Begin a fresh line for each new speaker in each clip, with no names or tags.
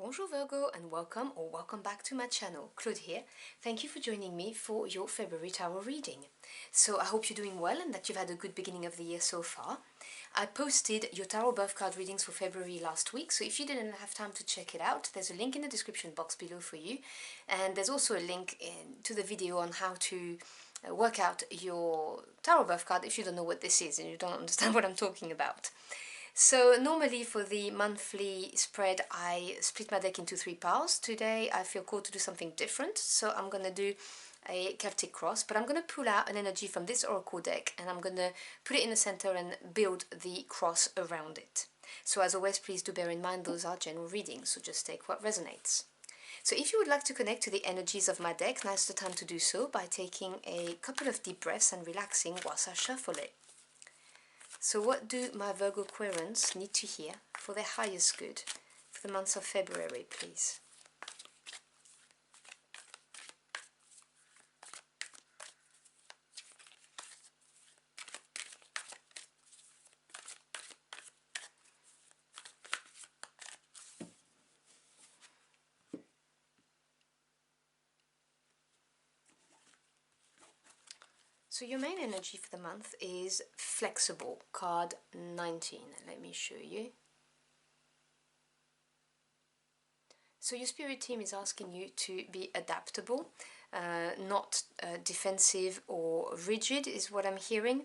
Bonjour Virgo and welcome back to my channel. Claude here. Thank you for joining me for your February tarot reading. So I hope you're doing well and that you've had a good beginning of the year so far. I posted your tarot birth card readings for February last week, so if you didn't have time to check it out, there's a link in the description box below for you, and there's also a link to the video on how to work out your tarot birth card if you don't know what this is and you don't understand what I'm talking about. So normally for the monthly spread I split my deck into 3 piles. Today I feel called to do something different, so I'm going to do a Celtic cross, but I'm going to pull out an energy from this oracle deck and I'm going to put it in the center and build the cross around it. So as always, please do bear in mind those are general readings, so just take what resonates. So if you would like to connect to the energies of my deck, now's the time to do so by taking a couple of deep breaths and relaxing whilst I shuffle it. So what do my Virgo querents need to hear for their highest good for the month of February, please? So your main energy for the month is flexible, card 19. Let me show you. So your spirit team is asking you to be adaptable, not defensive or rigid is what I'm hearing.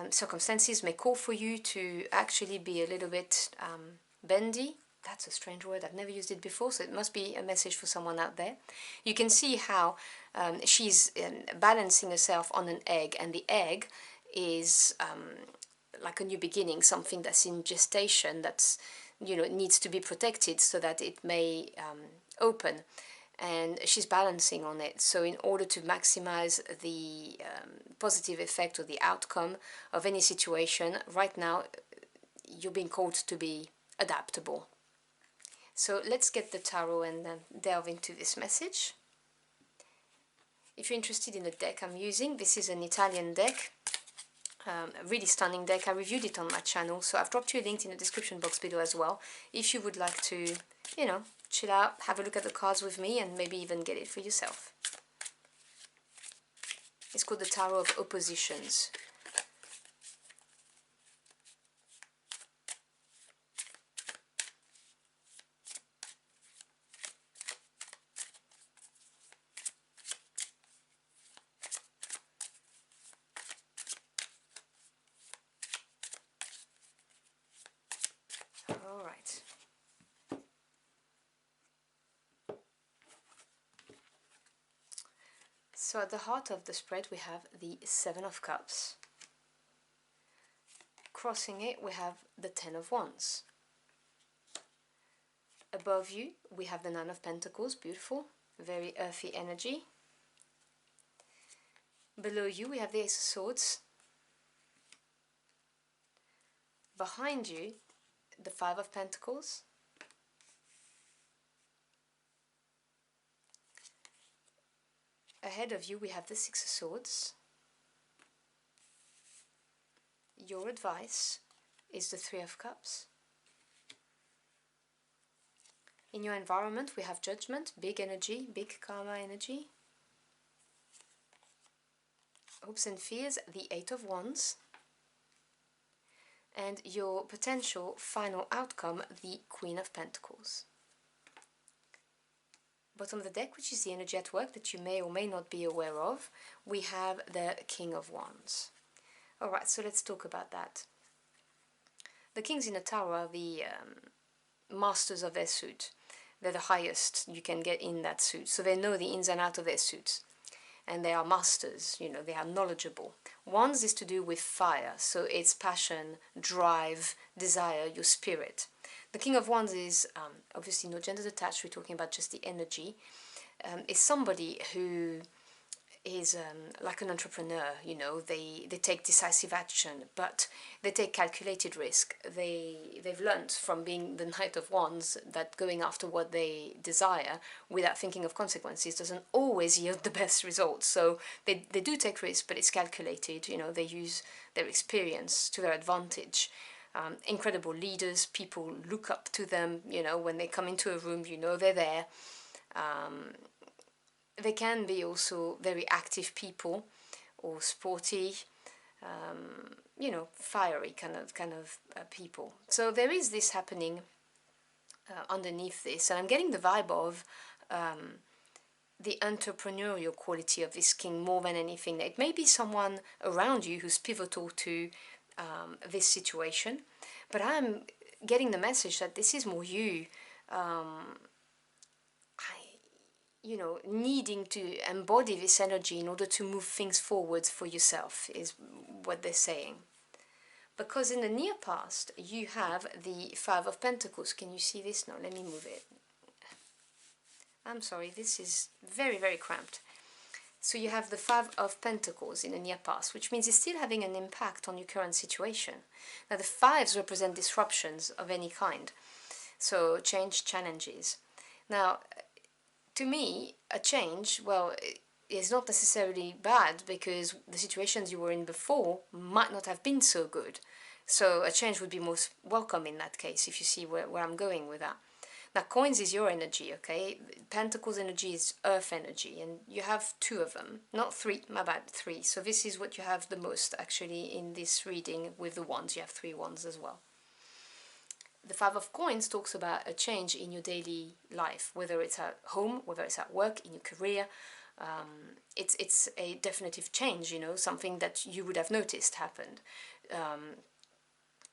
Circumstances may call for you to actually be a little bit bendy. That's a strange word, I've never used it before, so it must be a message for someone out there. You can see how she's balancing herself on an egg, and the egg is like a new beginning, something that's in gestation, that's, you know, needs to be protected so that it may open, and she's balancing on it. So in order to maximize the positive effect or the outcome of any situation, right now you're being called to be adaptable. So let's get the tarot and delve into this message. If you're interested in the deck I'm using, this is an Italian deck, a really stunning deck. I reviewed it on my channel, so I've dropped you a link in the description box below as well, if you would like to, you know, chill out, have a look at the cards with me and maybe even get it for yourself. It's called the Tarot of Oppositions. Alright. So at the heart of the spread we have the Seven of Cups. Crossing it we have the Ten of Wands. Above you we have the Nine of Pentacles, beautiful, very earthy energy. Below you we have the Ace of Swords. Behind you the Five of Pentacles. Ahead of you we have the Six of Swords. Your advice is the Three of Cups. In your environment we have Judgment, big energy, big karma energy. Hopes and fears, the Eight of Wands. And your potential final outcome, the Queen of Pentacles. Bottom of the deck, which is the energy at work that you may or may not be aware of, we have the King of Wands. Alright, so let's talk about that. The kings in the tarot are the masters of their suit. They're the highest you can get in that suit, so they know the ins and outs of their suits. And they are masters, you know, they are knowledgeable. Wands is to do with fire, so it's passion, drive, desire, your spirit. The King of Wands is obviously no gender attached, we're talking about just the energy. Is somebody who is like an entrepreneur, you know, they take decisive action, but they take calculated risk. They've learnt from being the Knight of Wands that going after what they desire without thinking of consequences doesn't always yield the best results. So they do take risks, but it's calculated, you know, they use their experience to their advantage. incredible leaders. People look up to them, you know, when they come into a room, you know they're there. They can be also very active people or sporty, you know, fiery kind of people. So there is this happening underneath this, and I'm getting the vibe of the entrepreneurial quality of this king more than anything. It may be someone around you who's pivotal to this situation, but I'm getting the message that this is more you, you know, needing to embody this energy in order to move things forward for yourself, is what they're saying. Because in the near past, you have the Five of Pentacles. Can you see this? No, let me move it. I'm sorry, this is very, very cramped. So you have the Five of Pentacles in the near past, which means it's still having an impact on your current situation. Now, the fives represent disruptions of any kind. So change, challenges. Now, to me, a change, well, is not necessarily bad, because the situations you were in before might not have been so good. So a change would be most welcome in that case, if you see where I'm going with that. Now, coins is your energy, okay? Pentacles energy is earth energy, and you have two of them. Not three, my bad, three. So this is what you have the most, actually, in this reading with the wands. You have 3 wands as well. The Five of Coins talks about a change in your daily life, whether it's at home, whether it's at work, in your career. It's a definitive change, you know, something that you would have noticed happened.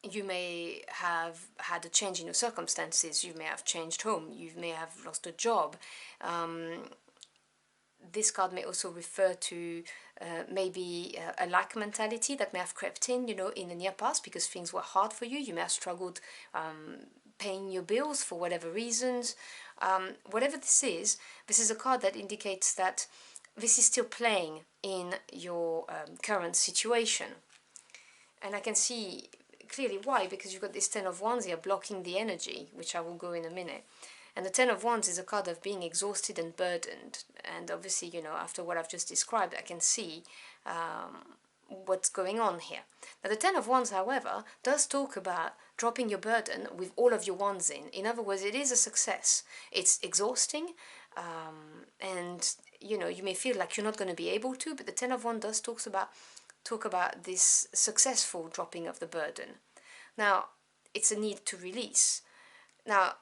You may have had a change in your circumstances, you may have changed home, you may have lost a job. This card may also refer to maybe a lack mentality that may have crept in, you know, in the near past, because things were hard for you. You may have struggled paying your bills for whatever reasons. Whatever this is a card that indicates that this is still playing in your current situation. And I can see clearly why, because you've got this Ten of Wands here blocking the energy, which I will go in a minute. And the Ten of Wands is a card of being exhausted and burdened. And obviously, you know, after what I've just described, I can see what's going on here. Now, the Ten of Wands, however, does talk about dropping your burden with all of your wands in. In other words, it is a success. It's exhausting, and, you know, you may feel like you're not going to be able to, but the Ten of Wands does talk about this successful dropping of the burden. Now, it's a need to release. Now,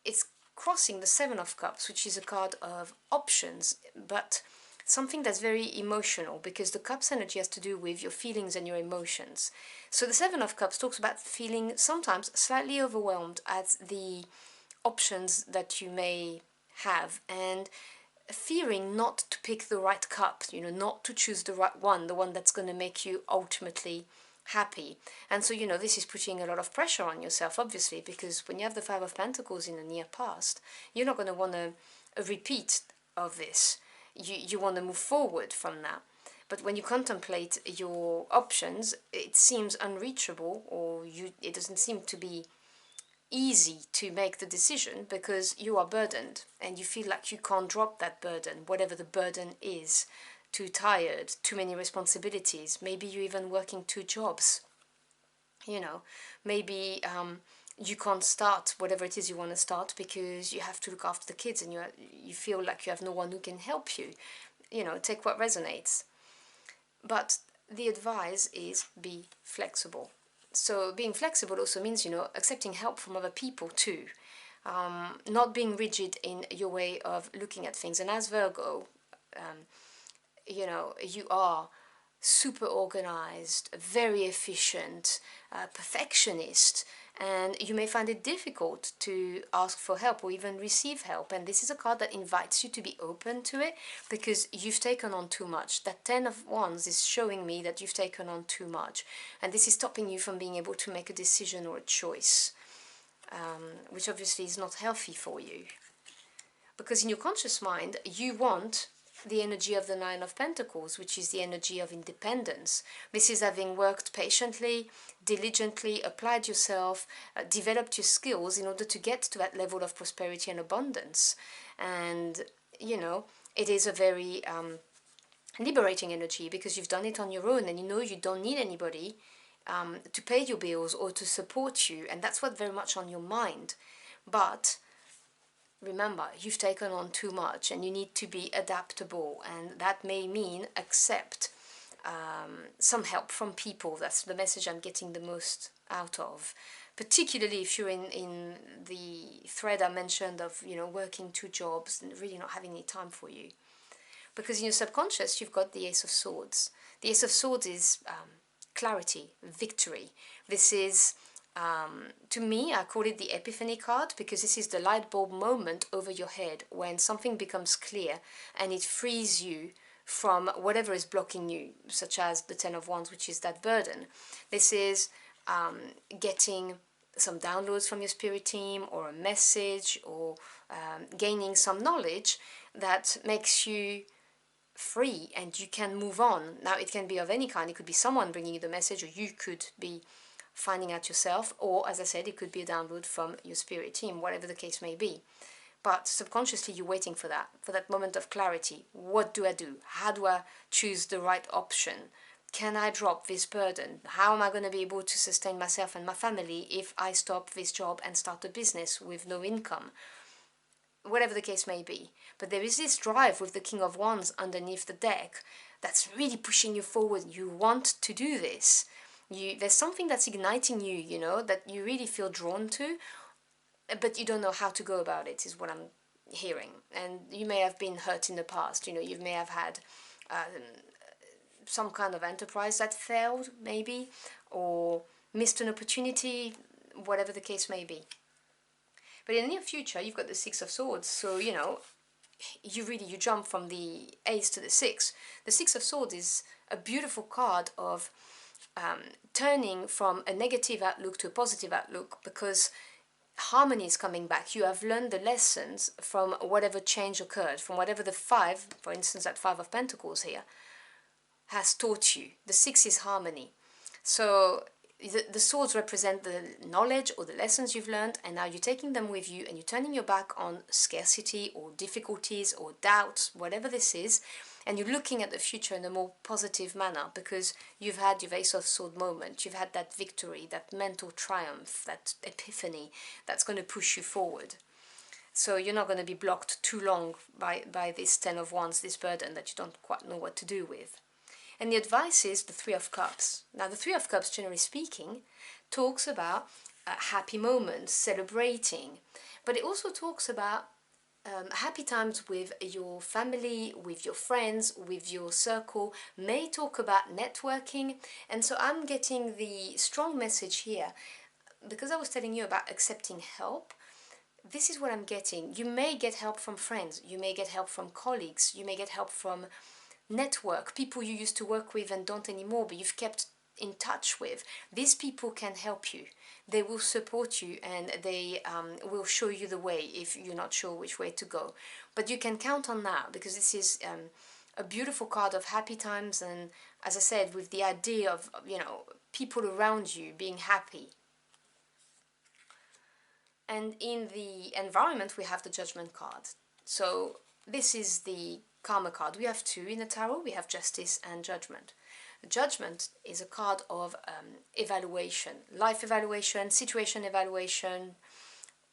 it's crossing the Seven of Cups, which is a card of options, but something that's very emotional, because the Cups energy has to do with your feelings and your emotions. So the Seven of Cups talks about feeling sometimes slightly overwhelmed at the options that you may have, and fearing not to pick the right cup, you know, not to choose the right one, the one that's going to make you ultimately happy. And so, you know, this is putting a lot of pressure on yourself, obviously, because when you have the Five of Pentacles in the near past, you're not going to want a repeat of this. You want to move forward from that. But when you contemplate your options, it seems unreachable, or it doesn't seem to be easy to make the decision, because you are burdened and you feel like you can't drop that burden, whatever the burden is. Too tired, too many responsibilities, maybe you're even working 2 jobs, you know, maybe you can't start whatever it is you want to start because you have to look after the kids, and you feel like you have no one who can help you. You know, take what resonates. But the advice is be flexible. So being flexible also means, you know, accepting help from other people too. Not being rigid in your way of looking at things. And as Virgo, you know, you are super organized, very efficient, perfectionist, and you may find it difficult to ask for help or even receive help. And this is a card that invites you to be open to it, because you've taken on too much. That Ten of Wands is showing me that you've taken on too much, and this is stopping you from being able to make a decision or a choice, which obviously is not healthy for you. Because in your conscious mind, you want the energy of the Nine of Pentacles, which is the energy of independence. This is having worked patiently, diligently, applied yourself, developed your skills in order to get to that level of prosperity and abundance. And, you know, it is a very liberating energy, because you've done it on your own, and you know you don't need anybody to pay your bills or to support you, and that's what's very much on your mind. But remember, you've taken on too much and you need to be adaptable, and that may mean accept some help from people. That's the message I'm getting the most out of, particularly if you're in the thread I mentioned of, working 2 jobs and really not having any time for you. Because in your subconscious, you've got the Ace of Swords. The Ace of Swords is clarity, victory. This is, to me, I call it the Epiphany card, because this is the light bulb moment over your head when something becomes clear and it frees you from whatever is blocking you, such as the Ten of Wands, which is that burden. This is getting some downloads from your spirit team, or a message, or gaining some knowledge that makes you free and you can move on. Now, it can be of any kind. It could be someone bringing you the message, or you could be finding out yourself, or, as I said, it could be a download from your spirit team, whatever the case may be. But subconsciously, you're waiting for that moment of clarity. What do I do? How do I choose the right option? Can I drop this burden? How am I going to be able to sustain myself and my family if I stop this job and start a business with no income? Whatever the case may be. But there is this drive with the King of Wands underneath the deck that's really pushing you forward. You want to do this. There's something that's igniting you, that you really feel drawn to, but you don't know how to go about it, is what I'm hearing. And you may have been hurt in the past. You may have had some kind of enterprise that failed, maybe, or missed an opportunity, whatever the case may be. But in the near future, you've got the Six of Swords, so, you jump from the Ace to the Six. The Six of Swords is a beautiful card of turning from a negative outlook to a positive outlook, because harmony is coming back. You have learned the lessons from whatever change occurred, from whatever the 5, for instance, that 5 of Pentacles here, has taught you. The 6 is harmony. So the swords represent the knowledge or the lessons you've learned, and now you're taking them with you and you're turning your back on scarcity or difficulties or doubts, whatever this is, and you're looking at the future in a more positive manner, because you've had your Ace of Sword moment, you've had that victory, that mental triumph, that epiphany that's going to push you forward. So you're not going to be blocked too long by this Ten of Wands, this burden that you don't quite know what to do with. And the advice is the Three of Cups. Now, the Three of Cups, generally speaking, talks about happy moments, celebrating, but it also talks about happy times with your family, with your friends, with your circle, may talk about networking. And so I'm getting the strong message here, because I was telling you about accepting help. This is what I'm getting. You may get help from friends, you may get help from colleagues, you may get help from network, people you used to work with and don't anymore, but you've kept in touch with. These people can help you. They will support you, and they will show you the way if you're not sure which way to go. But you can count on that, because this is a beautiful card of happy times, and as I said, with the idea of, people around you being happy. And in the environment, we have the Judgment card. So this is the Karma card. We have 2 in the tarot. We have Justice and Judgment. Judgment is a card of evaluation, life evaluation, situation evaluation,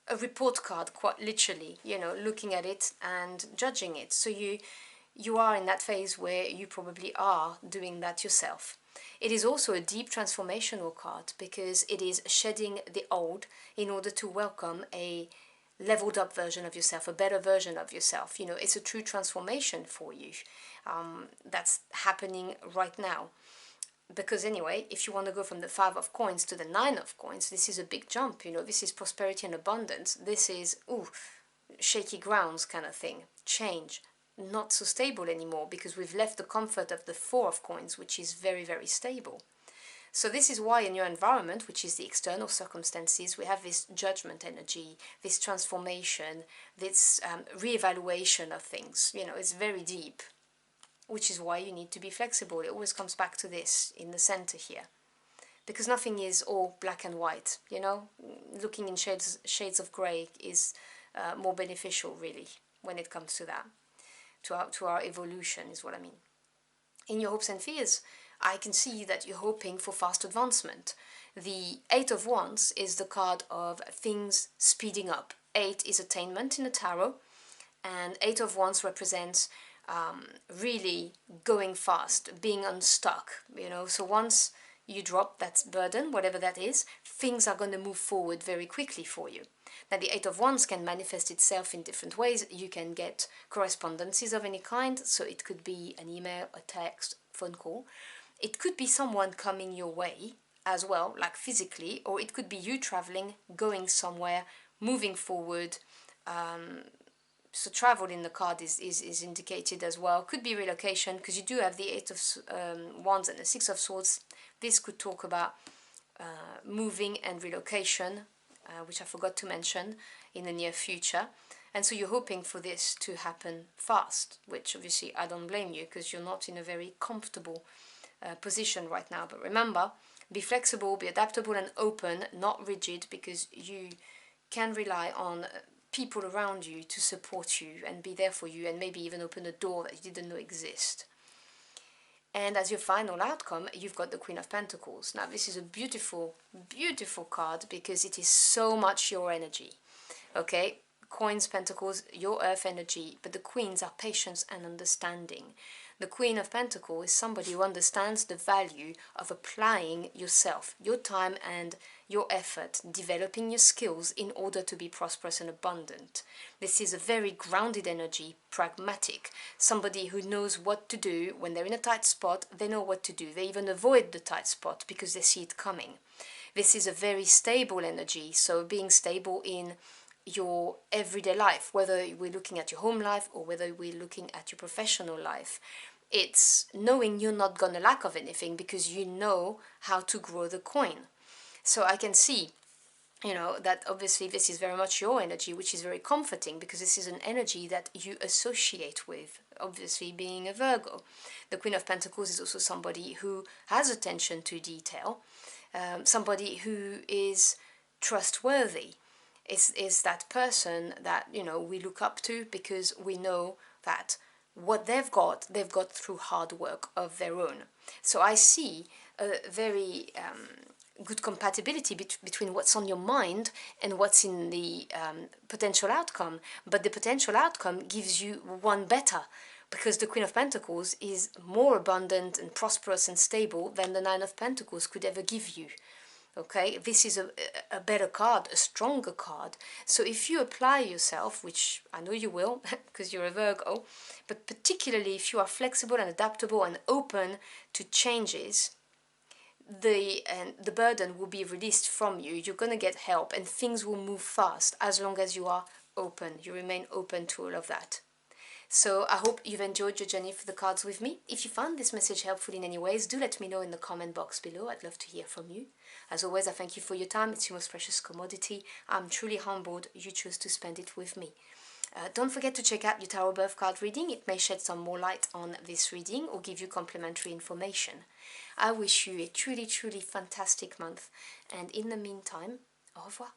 a report card, quite literally, looking at it and judging it. So you are in that phase where you probably are doing that yourself. It is also a deep transformational card, because it is shedding the old in order to welcome a leveled up version of yourself, a better version of yourself. It's a true transformation for you. That's happening right now. Because anyway, if you want to go from the 5 of coins to the 9 of coins, this is a big jump. This is prosperity and abundance. This is, shaky grounds kind of thing. Change. Not so stable anymore, because we've left the comfort of the 4 of coins, which is very, very stable. So this is why in your environment, which is the external circumstances, we have this judgment energy, this transformation, this reevaluation of things. It's very deep, which is why you need to be flexible. It always comes back to this in the center here, because nothing is all black and white. Looking in shades of grey is more beneficial, really, when it comes to that, to our evolution, is what I mean. In your hopes and fears, I can see that you're hoping for fast advancement. The Eight of Wands is the card of things speeding up. 8 is attainment in the tarot, and Eight of Wands represents really going fast, being unstuck, you know. So once you drop that burden, whatever that is, things are going to move forward very quickly for you. Now, the Eight of Wands can manifest itself in different ways. You can get correspondences of any kind, so it could be an email, a text, phone call. It could be someone coming your way as well, like physically, or it could be you traveling, going somewhere, moving forward. So travel in the card is indicated as well. Could be relocation, because you do have the Eight of Wands and the Six of Swords. This could talk about moving and relocation, which I forgot to mention, in the near future. And so you're hoping for this to happen fast, which obviously I don't blame you, because you're not in a very comfortable position right now. But remember, be flexible, be adaptable and open, not rigid, because you can rely on people around you to support you and be there for you, and maybe even open a door that you didn't know exist. And as your final outcome, you've got the Queen of Pentacles. Now, this is a beautiful, beautiful card because it is so much your energy. Okay? Coins, Pentacles, your earth energy, but the Queens are patience and understanding. The Queen of Pentacles is somebody who understands the value of applying yourself, your time and your effort, developing your skills in order to be prosperous and abundant. This is a very grounded energy, pragmatic, somebody who knows what to do when they're in a tight spot. They know what to do. They even avoid the tight spot because they see it coming. This is a very stable energy, so being stable in your everyday life, whether we're looking at your home life or whether we're looking at your professional life. It's knowing you're not going to lack of anything because you know how to grow the coin. So I can see, you know, that obviously this is very much your energy, which is very comforting because this is an energy that you associate with, obviously being a Virgo. The Queen of Pentacles is also somebody who has attention to detail, somebody who is trustworthy. Is that person that, you know, we look up to because we know that what they've got through hard work of their own. So I see a very good compatibility between what's on your mind and what's in the potential outcome. But the potential outcome gives you one better, because the Queen of Pentacles is more abundant and prosperous and stable than the Nine of Pentacles could ever give you. Okay, this is a better card, a stronger card. So if you apply yourself, which I know you will, because you're a Virgo, but particularly if you are flexible and adaptable and open to changes, the burden will be released from you. You're going to get help and things will move fast as long as you are open. You remain open to all of that. So I hope you've enjoyed your journey for the cards with me. If you found this message helpful in any ways, do let me know in the comment box below. I'd love to hear from you. As always, I thank you for your time. It's your most precious commodity. I'm truly humbled you chose to spend it with me. Don't forget to check out your tarot birth card reading. It may shed some more light on this reading or give you complimentary information. I wish you a truly, truly fantastic month. And in the meantime, au revoir.